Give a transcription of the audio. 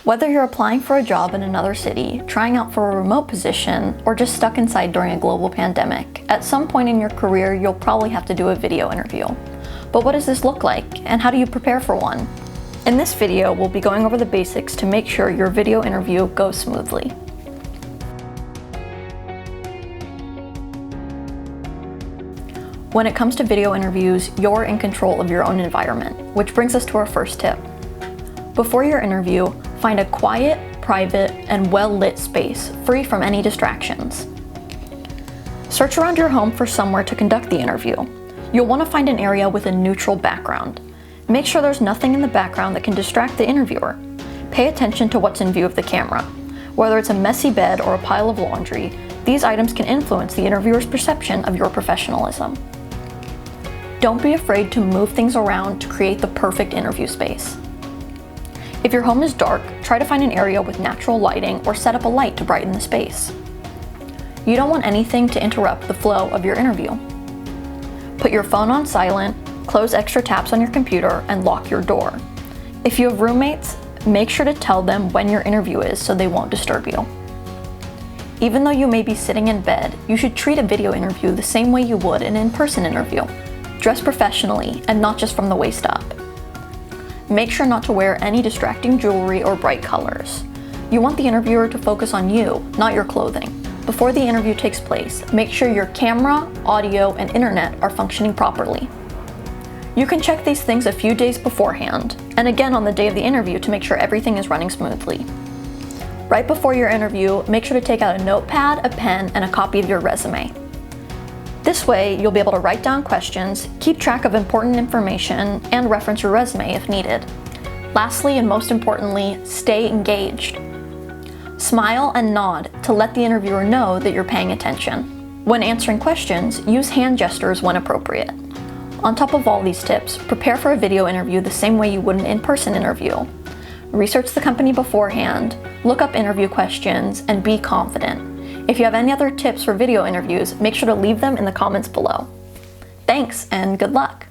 Whether you're applying for a job in another city, trying out for a remote position, or just stuck inside during a global pandemic, at some point in your career you'll probably have to do a video interview. But what does this look like, and how do you prepare for one? In this video, we'll be going over the basics to make sure your video interview goes smoothly. When it comes to video interviews, you're in control of your own environment, which brings us to our first tip. Before your interview, find a quiet, private, and well-lit space, free from any distractions. Search around your home for somewhere to conduct the interview. You'll want to find an area with a neutral background. Make sure there's nothing in the background that can distract the interviewer. Pay attention to what's in view of the camera. Whether it's a messy bed or a pile of laundry, these items can influence the interviewer's perception of your professionalism. Don't be afraid to move things around to create the perfect interview space. If your home is dark, try to find an area with natural lighting or set up a light to brighten the space. You don't want anything to interrupt the flow of your interview. Put your phone on silent, close extra tabs on your computer, and lock your door. If you have roommates, make sure to tell them when your interview is so they won't disturb you. Even though you may be sitting in bed, you should treat a video interview the same way you would an in-person interview. Dress professionally and not just from the waist up. Make sure not to wear any distracting jewelry or bright colors. You want the interviewer to focus on you, not your clothing. Before the interview takes place, make sure your camera, audio, and internet are functioning properly. You can check these things a few days beforehand, and again on the day of the interview to make sure everything is running smoothly. Right before your interview, make sure to take out a notepad, a pen, and a copy of your resume. This way, you'll be able to write down questions, keep track of important information, and reference your resume if needed. Lastly, and most importantly, stay engaged. Smile and nod to let the interviewer know that you're paying attention. When answering questions, use hand gestures when appropriate. On top of all these tips, prepare for a video interview the same way you would an in-person interview. Research the company beforehand, look up interview questions, and be confident. If you have any other tips for video interviews, make sure to leave them in the comments below. Thanks, and good luck!